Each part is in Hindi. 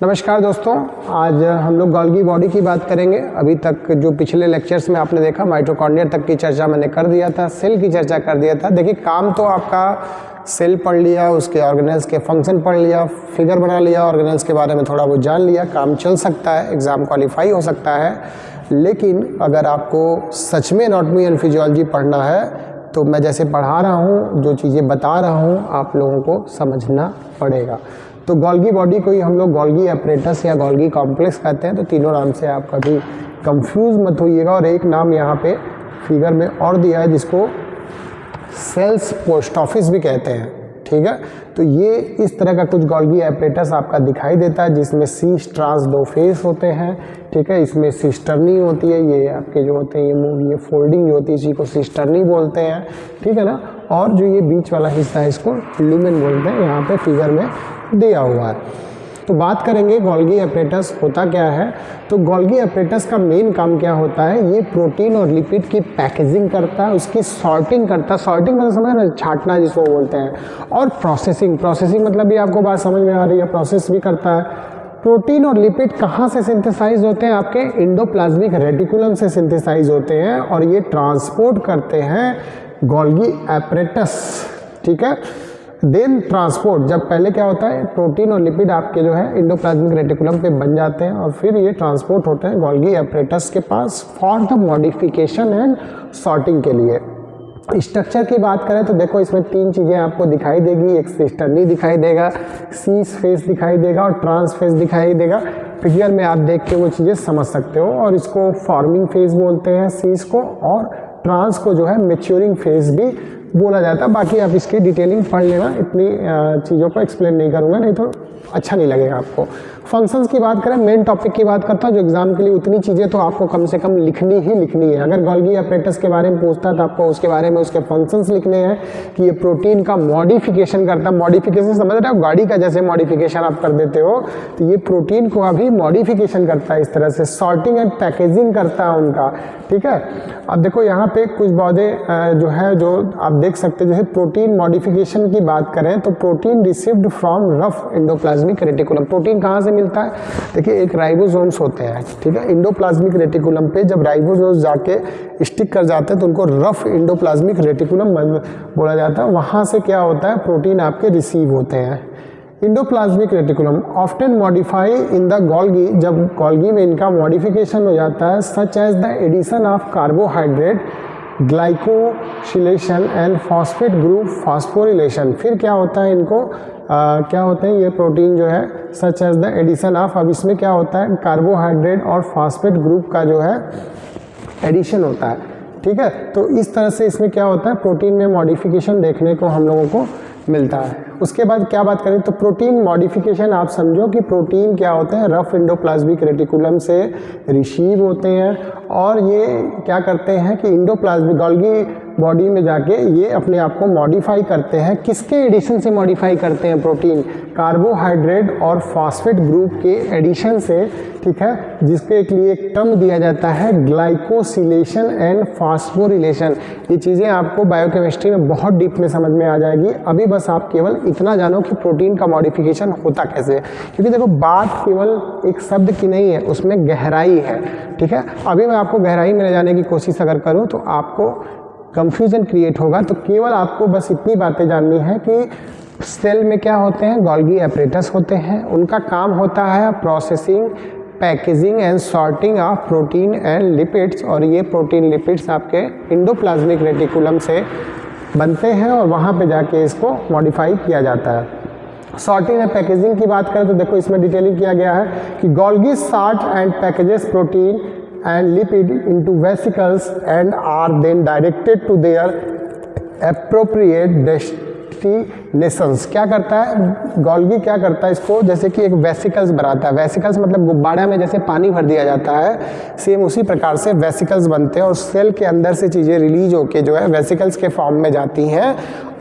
नमस्कार दोस्तों, आज हम लोग गोल्गी बॉडी की बात करेंगे। अभी तक जो पिछले लेक्चर्स में आपने देखा माइटोकॉन्ड्रिया तक की चर्चा मैंने कर दिया था, सेल की चर्चा कर दिया था। देखिए काम तो आपका सेल पढ़ लिया, उसके ऑर्गेनेल्स के फंक्शन पढ़ लिया, फिगर बना लिया, ऑर्गेनेल्स के बारे में थोड़ा बहुत जान लिया, काम चल सकता है, एग्ज़ाम क्वालिफाई हो सकता है। लेकिन अगर आपको सच में एनाटॉमी एंड फिजियोलॉजी पढ़ना है तो मैं जैसे पढ़ा रहा हूँ, जो चीज़ें बता रहा हूँ, आप लोगों को समझना पड़ेगा। तो गोल्गी बॉडी को ही हम लोग गोल्गी एपरेटस या गोल्गी कॉम्प्लेक्स कहते हैं। तो तीनों नाम से आप कभी कंफ्यूज मत होइएगा। और एक नाम यहाँ पे फिगर में और दिया है जिसको सेल्स पोस्ट ऑफिस भी कहते हैं, ठीक है। तो ये इस तरह का कुछ गोल्गी एपरेटस आपका दिखाई देता है जिसमें सी स्ट्रांस दो फेस होते हैं, ठीक है। इसमें सिस्टर्नी होती है, ये आपके जो होते हैं ये फोल्डिंग जो होती है इसी को सिस्टर्नी बोलते हैं, ठीक है ना। और जो ये बीच वाला हिस्सा है इसको लुमेन बोलते हैं, यहाँ पे फिगर में दिया हुआ है। तो बात करेंगे गोल्गी एपरेटस होता क्या है। तो गोल्गी एपरेटस का मेन काम क्या होता है, ये प्रोटीन और लिपिड की पैकेजिंग करता है, उसकी सॉर्टिंग करता है। सॉर्टिंग मतलब समझ रहे, छांटना जिसको बोलते हैं। और प्रोसेसिंग मतलब भी आपको बात समझ में आ रही है, प्रोसेस भी करता है। प्रोटीन और लिपिड कहाँ से सिंथेसाइज होते हैं, आपके एंडोप्लाज्मिक रेटिकुलम से सिंथेसाइज होते हैं और ये ट्रांसपोर्ट करते हैं गोल्गी एपरेटस, ठीक है। देन ट्रांसपोर्ट, जब पहले क्या होता है प्रोटीन और लिपिड आपके जो है एंडोप्लाज्मिक रेटिकुलम पे बन जाते हैं और फिर ये ट्रांसपोर्ट होते हैं गोल्गी एपरेटस के पास for the modification and sorting के लिए। स्ट्रक्चर की बात करें तो देखो इसमें तीन चीज़ें आपको दिखाई देगी, एक सिस्टर्नी दिखाई देगा, सीस फेस दिखाई देगा और ट्रांस फेस दिखाई देगा। फिगर में आप देख के वो चीज़ें समझ सकते हो। और इसको फॉर्मिंग फेज बोलते हैं सीस को, और ट्रांस को जो है मैच्योरिंग फेज भी बोला जाता है। बाकी आप इसकी डिटेलिंग पढ़ लेना, इतनी चीज़ों को एक्सप्लेन नहीं करूँगा, नहीं तो अच्छा नहीं लगेगा आपको। फंक्शंस की बात करें, मेन टॉपिक की बात करता हूँ जो एग्जाम के लिए, उतनी चीज़ें तो आपको कम से कम लिखनी ही लिखनी है। अगर गोल्गी एपरेटस के बारे में पूछता है तो आपको उसके बारे में उसके फंक्शंस लिखने हैं कि ये प्रोटीन का मॉडिफिकेशन करता है। मॉडिफिकेशन समझ रहे हो, गाड़ी का जैसे मॉडिफिकेशन आप कर देते हो तो ये प्रोटीन को अभी मॉडिफिकेशन करता है इस तरह से, सॉर्टिंग एंड पैकेजिंग करता है उनका, ठीक है। अब देखो यहाँ पे कुछ पौधे जो है जो आप देख सकते हैं, जैसे प्रोटीन मॉडिफिकेशन की बात करें तो protein received from rough endoplasmic reticulum. Protein कहाँ से मिलता है, देखिए एक राइबोसोम्स होते हैं, ठीक है। एंडोप्लाज्मिक रेटिकुलम पे जब राइबोसोम्स जाके स्टिक कर जाते हैं तो उनको रफ एंडोप्लाज्मिक रेटिकुलम बोला जाता है। वहाँ से क्या होता है, प्रोटीन आपके रिसीव होते हैं। Endoplasmic reticulum often modify in the Golgi, जब गोल्गी में इनका मॉडिफिकेशन हो जाता है, such as the addition of carbohydrate, glycosylation and phosphate group phosphorylation. फिर क्या होता है इनको क्या होते हैं ये प्रोटीन जो है, such as the addition of, अब इसमें क्या होता है कार्बोहाइड्रेट और फॉस्फेट ग्रुप का जो है एडिशन होता है, ठीक है। तो इस तरह से इसमें क्या होता है, प्रोटीन में मॉडिफिकेशन देखने को हम लोगों को मिलता है। उसके बाद क्या बात करें तो प्रोटीन मॉडिफिकेशन, आप समझो कि प्रोटीन क्या होते हैं, रफ एंडोप्लाज्मिक रेटिकुलम से रिसीव होते हैं और ये क्या करते हैं कि एंडोप्लाज्मिक गोल्गी बॉडी में जाके ये अपने आप को मॉडिफाई करते हैं। किसके एडिशन से मॉडिफाई करते हैं प्रोटीन, कार्बोहाइड्रेट और फॉस्फेट ग्रुप के एडिशन से, ठीक है, जिसके लिए एक टर्म दिया जाता है ग्लाइकोसिलेशन एंड फॉस्फोरिलेशन। ये चीज़ें आपको बायोकेमिस्ट्री में बहुत डीप में समझ में आ जाएगी। अभी बस आप केवल इतना जानो कि प्रोटीन का मॉडिफिकेशन होता कैसे है, क्योंकि देखो बात केवल एक शब्द की नहीं है, उसमें गहराई है, ठीक है। अभी मैं आपको गहराई में ले जाने की कोशिश अगर करूँ तो आपको कंफ्यूजन क्रिएट होगा। तो केवल आपको बस इतनी बातें जाननी है कि सेल में क्या होते हैं, गोल्गी एपरेटस होते हैं, उनका काम होता है processing, packaging and sorting of protein and lipids. और ये प्रोटीन लिपिड्स आपके एंडोप्लाज्मिक रेटिकुलम से बनते हैं और वहाँ पे जाके इसको मॉडिफाई किया जाता है। सॉर्टिंग एंड पैकेजिंग की बात करें तो देखो इसमें डिटेलिंग किया गया है कि Golgi sort and packages protein and lipid into vesicles and are then directed to their appropriate destinations। क्या करता है गोल्गी, क्या करता है इसको, जैसे कि एक वेसिकल्स बनाता है। वेसिकल्स मतलब गुब्बारा में जैसे पानी भर दिया जाता है, सेम उसी प्रकार से वेसिकल्स बनते हैं और सेल के अंदर से चीज़ें रिलीज होके जो है वेसिकल्स के फॉर्म में जाती हैं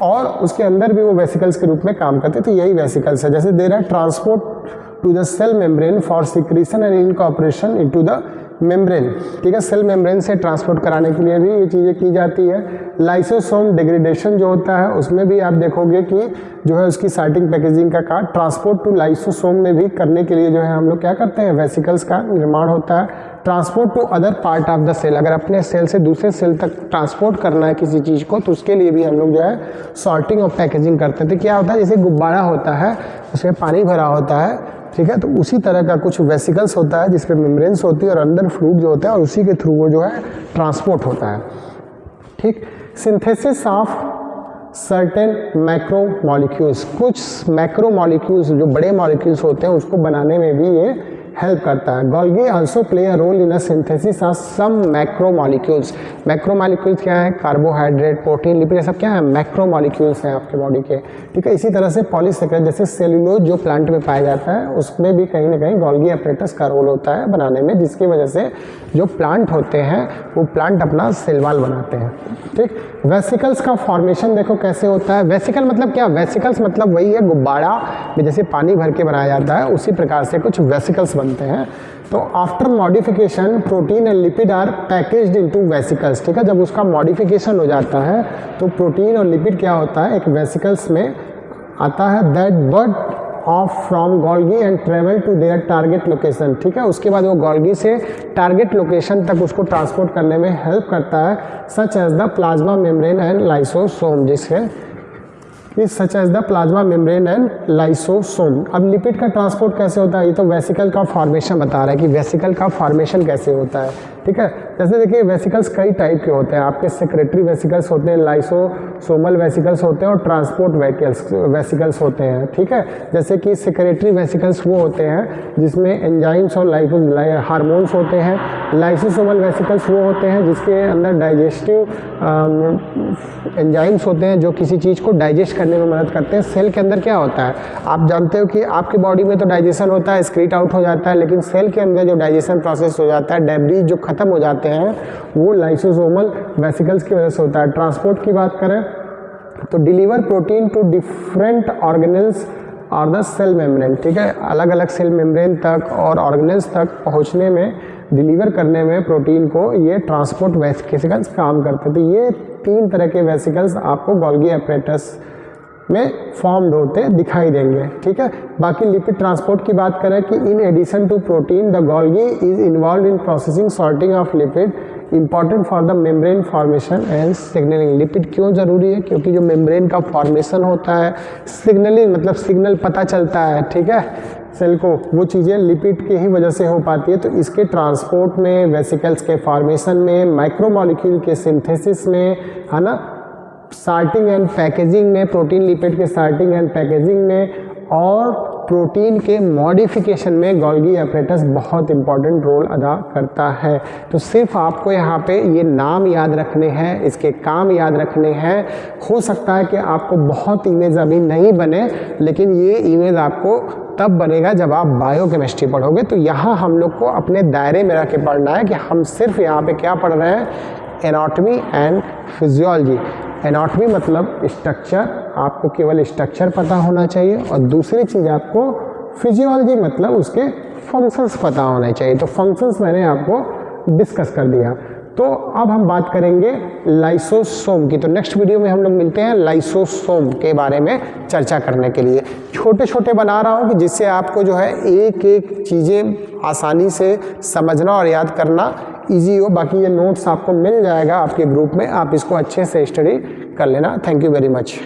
और उसके अंदर भी वो वेसिकल्स के रूप में काम करते हैं। तो यही वेसिकल्स है। जैसे दे रहा है transport to the cell membrane for secretion and incorporation into the membrane, ठीक है, सेल मेम्ब्रेन से ट्रांसपोर्ट कराने के लिए भी ये चीज़ें की जाती है। लाइसोसोम डिग्रेडेशन जो होता है उसमें भी आप देखोगे कि जो है उसकी सार्टिंग पैकेजिंग का कार्ड ट्रांसपोर्ट टू लाइसोसोम में भी करने के लिए जो है हम लोग क्या करते हैं, वेसिकल्स का निर्माण होता है। Transport to other part of the cell, अगर अपने सेल से दूसरे सेल तक ट्रांसपोर्ट करना है किसी चीज़ को तो उसके लिए भी हम लोग जो है सॉर्टिंग और पैकेजिंग करते हैं। तो क्या होता है, जैसे गुब्बारा होता है उसमें पानी भरा होता है, ठीक है, तो उसी तरह का कुछ वेसिकल्स होता है जिसपे मेम्ब्रेन्स होती है और अंदर फ्लूइड जो होता है और उसी के थ्रू वो जो है ट्रांसपोर्ट होता है। ठीक, synthesis of certain macro molecules, कुछ मैक्रो मॉलिक्यूल्स जो बड़े मॉलिक्यूल्स होते हैं उसको बनाने में भी ये हेल्प करता है। Golgi also play a role in a synthesis of some macro molecules. Macro molecules क्या है, कार्बोहाइड्रेट, प्रोटीन, लिपिड, ये सब क्या है, मैक्रो मॉलिक्यूल्स हैं आपके बॉडी के, ठीक है। इसी तरह से पॉलीसेकेराइड जैसे सेल्यूलोज जो प्लांट में पाया जाता है उसमें भी कहीं ना कहीं गोल्गी एपरेटस का रोल होता है बनाने में, जिसकी वजह से जो प्लांट होते हैं वो प्लांट अपना सेल वॉल बनाते हैं। ठीक, वेसिकल्स का फॉर्मेशन देखो कैसे होता है। वेसिकल मतलब क्या, वेसिकल्स मतलब वही है गुब्बारा में जैसे पानी भर के बनाया जाता है उसी प्रकार से कुछ वेसिकल्स बनते हैं। तो after modification protein and lipid are packaged into vesicles, ठीक है। जब उसका मॉडिफिकेशन हो जाता है तो प्रोटीन और लिपिड क्या होता है, एक वेसिकल्स में आता है। That bird off from Golgi and travel to their target location, ठीक है। उसके बाद वो गोल्गी से टारगेट लोकेशन तक उसको ट्रांसपोर्ट करने में हेल्प करता है। Such as the plasma membrane and lysosome, जिसके such as the plasma membrane and lysosome. अब लिपिड का ट्रांसपोर्ट कैसे होता है, ये तो वेसिकल का फॉर्मेशन बता रहा है कि वेसिकल का फॉर्मेशन कैसे होता है, ठीक है। जैसे देखिए वेसिकल्स कई टाइप के होते हैं, आपके सेक्रेटरी वेसिकल्स होते हैं, लाइसोसोमल वेसिकल्स होते हैं और ट्रांसपोर्ट वेसिकल्स होते हैं, ठीक है। जैसे कि सेक्रेटरी वेसिकल्स वो होते हैं जिसमें एंजाइम्स और हार्मोन्स होते हैं। लाइसोसोमल वेसिकल्स वो होते हैं जिसके अंदर डाइजेस्टिव एंजाइम्स होते हैं जो किसी चीज़ को डाइजेस्ट करने में मदद करते हैं। सेल के अंदर क्या होता है, आप जानते हो कि आपकी बॉडी में तो डाइजेशन होता है, एक्सक्रीट आउट हो जाता है, लेकिन सेल के अंदर जो डाइजेशन प्रोसेस हो जाता है, डेब्रीज जो खत्म हो जाते हैं वो लाइसोसोमल वेसिकल्स की वजह से होता है। ट्रांसपोर्ट की बात करें तो deliver protein to different organelles और द सेल मेम्ब्रेन, ठीक है। अलग अलग सेल मेम्ब्रेन तक और ऑर्गेनल्स तक पहुंचने में, डिलीवर करने में प्रोटीन को ये ट्रांसपोर्ट वेसिकल्स काम करते थे। ये तीन तरह के वेसिकल्स आपको गोल्गी एपरेटस में फॉर्म्ड होते दिखाई देंगे, ठीक है। बाकी लिपिड ट्रांसपोर्ट की बात करें कि in addition to protein the Golgi is involve in processing sorting of lipid important for the membrane formation and signaling. Lipid क्यों ज़रूरी है, क्योंकि जो मेम्ब्रेन का फॉर्मेशन होता है, सिग्नलिंग मतलब सिग्नल पता चलता है, ठीक है, सेल को, वो चीज़ें लिपिड के ही वजह से हो पाती है। तो इसके ट्रांसपोर्ट में, वेसिकल्स के फॉर्मेशन में, माइक्रोमॉलिक्यूल के सिंथेसिस में, है ना, सॉर्टिंग एंड पैकेजिंग में, प्रोटीन लिपिड के सॉर्टिंग एंड पैकेजिंग में और प्रोटीन के मॉडिफिकेशन में गोल्गी एपरेटस बहुत इंपॉर्टेंट रोल अदा करता है। तो सिर्फ आपको यहाँ पे ये नाम याद रखने हैं, इसके काम याद रखने हैं। हो सकता है कि आपको बहुत इमेज अभी नहीं बने, लेकिन ये इमेज आपको तब बनेगा जब आप बायोकेमिस्ट्री पढ़ोगे। तो यहाँ हम लोग को अपने दायरे में रख के पढ़ना है कि हम सिर्फ यहाँ पे क्या पढ़ रहे हैं, एनाटॉमी एंड फिजियोलॉजी। एनाटॉमी मतलब स्ट्रक्चर, आपको केवल स्ट्रक्चर पता होना चाहिए, और दूसरी चीज़ आपको फिजियोलॉजी मतलब उसके फंक्शंस पता होने चाहिए। तो फंक्शंस मैंने आपको डिस्कस कर दिया। तो अब हम बात करेंगे लाइसोसोम की। तो नेक्स्ट वीडियो में हम लोग मिलते हैं लाइसोसोम के बारे में चर्चा करने के लिए। छोटे छोटे बना रहा हूँ कि जिससे आपको जो है एक एक चीज़ें आसानी से समझना और याद करना इजी हो। बाकी ये नोट्स आपको मिल जाएगा आपके ग्रुप में, आप इसको अच्छे से स्टडी कर लेना। Thank you very much.